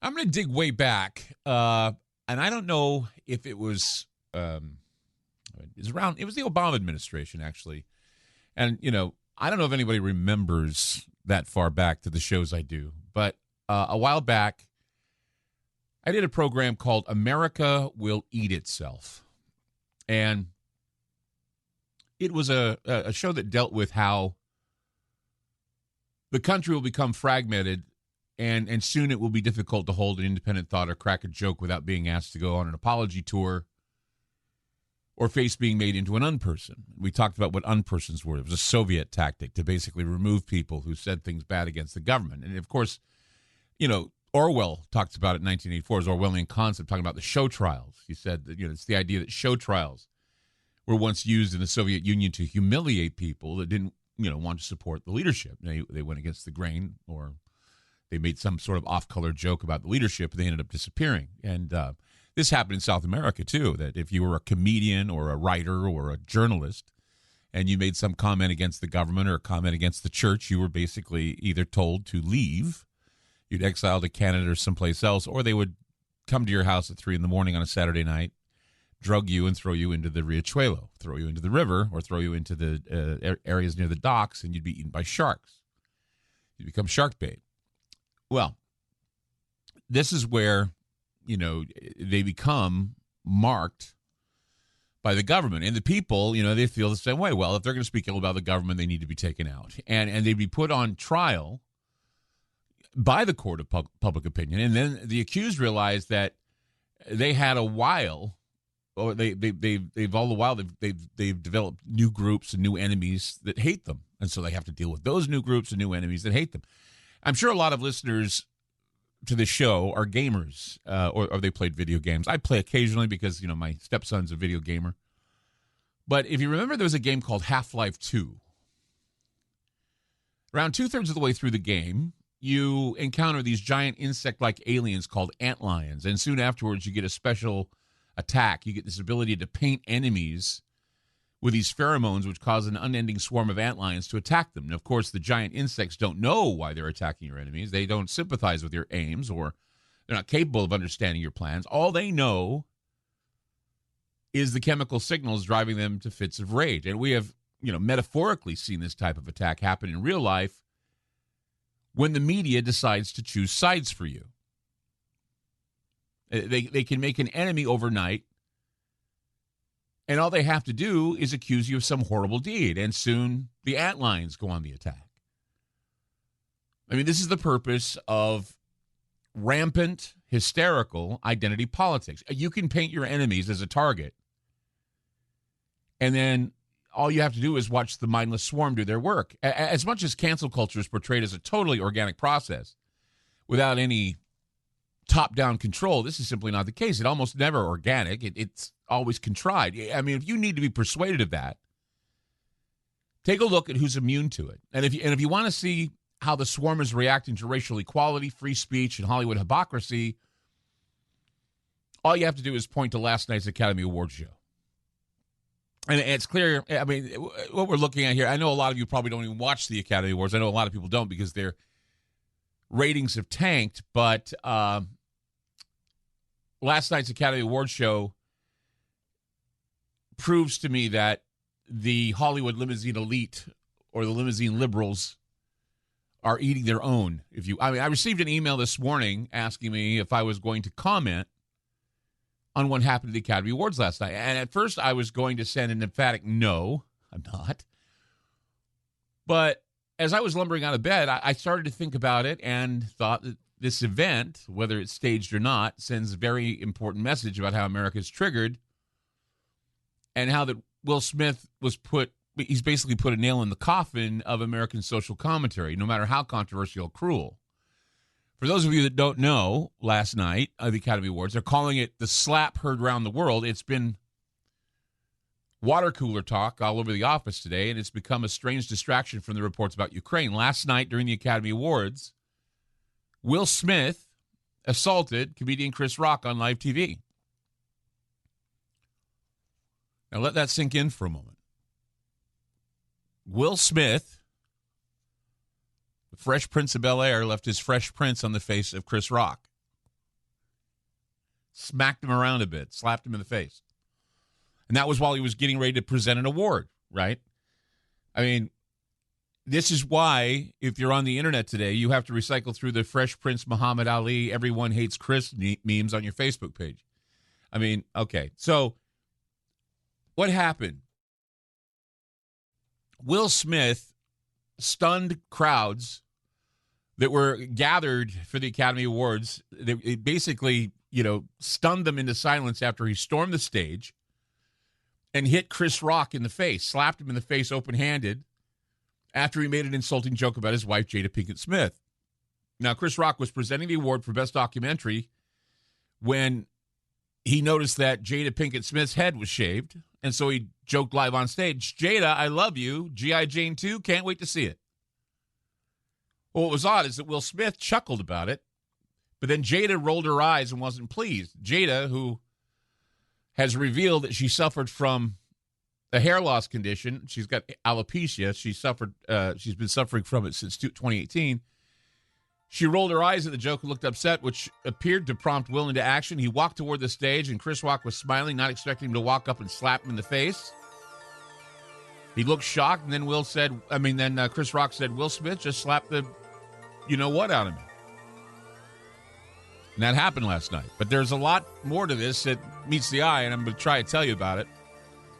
I'm going to dig way back, and I don't know if it was it was the Obama administration actually, and I don't know if anybody remembers that far back to the shows I do, but a while back I did a program called America Will Eat Itself, and it was a show that dealt with how the country will become fragmented. And soon it will be difficult to hold an independent thought or crack a joke without being asked to go on an apology tour or face being made into an unperson. We talked about what unpersons were. It was a Soviet tactic to basically remove people who said things bad against the government. And, of course, Orwell talked about it in 1984, his Orwellian concept, talking about the show trials. He said that, it's the idea that show trials were once used in the Soviet Union to humiliate people that didn't, want to support the leadership. They went against the grain, or they made some sort of off-color joke about the leadership, and they ended up disappearing. And this happened in South America, too, that if you were a comedian or a writer or a journalist and you made some comment against the government or a comment against the church, you were basically either told to leave, you'd exile to Canada or someplace else, or they would come to your house at 3 in the morning on a Saturday night, drug you and throw you into the Riachuelo, throw you into the river, or throw you into the areas near the docks, and you'd be eaten by sharks. You'd become shark bait. Well, this is where, they become marked by the government. And the people, they feel the same way. Well, if they're going to speak ill about the government, they need to be taken out. And they'd be put on trial by the court of public opinion. And then the accused realized that they had a while, or they've all the while, they've developed new groups and new enemies that hate them. And so they have to deal with those new groups and new enemies that hate them. I'm sure a lot of listeners to this show are gamers, or they played video games. I play occasionally because, my stepson's a video gamer. But if you remember, there was a game called Half-Life 2. Around 2/3 of the way through the game, you encounter these giant insect-like aliens called antlions. And soon afterwards, you get a special attack. You get this ability to paint enemies with these pheromones, which cause an unending swarm of antlions to attack them. And, of course, the giant insects don't know why they're attacking your enemies. They don't sympathize with your aims, or they're not capable of understanding your plans. All they know is the chemical signals driving them to fits of rage. And we have, metaphorically seen this type of attack happen in real life when the media decides to choose sides for you. They can make an enemy overnight, and all they have to do is accuse you of some horrible deed, and soon the antlions go on the attack. I mean, this is the purpose of rampant, hysterical identity politics. You can paint your enemies as a target, and then all you have to do is watch the mindless swarm do their work. As much as cancel culture is portrayed as a totally organic process without any top-down control, this is simply not the case. It's almost never organic. It's always contrived. I mean, if you need to be persuaded of that, take a look at who's immune to it. And if you want to see how the swarm is reacting to racial equality, free speech, and Hollywood hypocrisy, all you have to do is point to last night's Academy Awards show. And it's clear, I mean, what we're looking at here, I know a lot of you probably don't even watch the Academy Awards. I know a lot of people don't because their ratings have tanked, but last night's Academy Awards show proves to me that the Hollywood limousine elite or the limousine liberals are eating their own. I received an email this morning asking me if I was going to comment on what happened at the Academy Awards last night. And at first I was going to send an emphatic no, I'm not. But as I was lumbering out of bed, I started to think about it and thought that this event, whether it's staged or not, sends a very important message about how America is triggered and how that Will Smith he's basically put a nail in the coffin of American social commentary, no matter how controversial or cruel. For those of you that don't know, last night, the Academy Awards, they're calling it the slap heard around the world. It's been water cooler talk all over the office today, and it's become a strange distraction from the reports about Ukraine. Last night, during the Academy Awards, Will Smith assaulted comedian Chris Rock on live TV. Now, let that sink in for a moment. Will Smith, the Fresh Prince of Bel-Air, left his fresh prince on the face of Chris Rock. smacked him around a bit, slapped him in the face. And that was while he was getting ready to present an award, right? I mean, this is why, if you're on the internet today, you have to recycle through the Fresh Prince Muhammad Ali, Everyone Hates Chris memes on your Facebook page. I mean, okay. So what happened? Will Smith stunned crowds that were gathered for the Academy Awards. It basically, stunned them into silence after he stormed the stage and hit Chris Rock in the face, slapped him in the face open-handed after he made an insulting joke about his wife, Jada Pinkett Smith. Now, Chris Rock was presenting the award for Best Documentary when he noticed that Jada Pinkett Smith's head was shaved, and so he joked live on stage, "Jada, I love you. G.I. Jane 2, can't wait to see it." Well, what was odd is that Will Smith chuckled about it, but then Jada rolled her eyes and wasn't pleased. Jada, who has revealed that she suffered from a hair loss condition. She's got alopecia. She's been suffering from it since 2018. She rolled her eyes at the joke and looked upset, which appeared to prompt Will into action. He walked toward the stage, and Chris Rock was smiling, not expecting him to walk up and slap him in the face. He looked shocked, and then Chris Rock said, "Will Smith just slapped the you-know-what out of me." And that happened last night. But there's a lot more to this that meets the eye, and I'm going to try to tell you about it.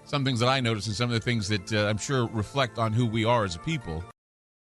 Some things that I noticed and some of the things that I'm sure reflect on who we are as a people.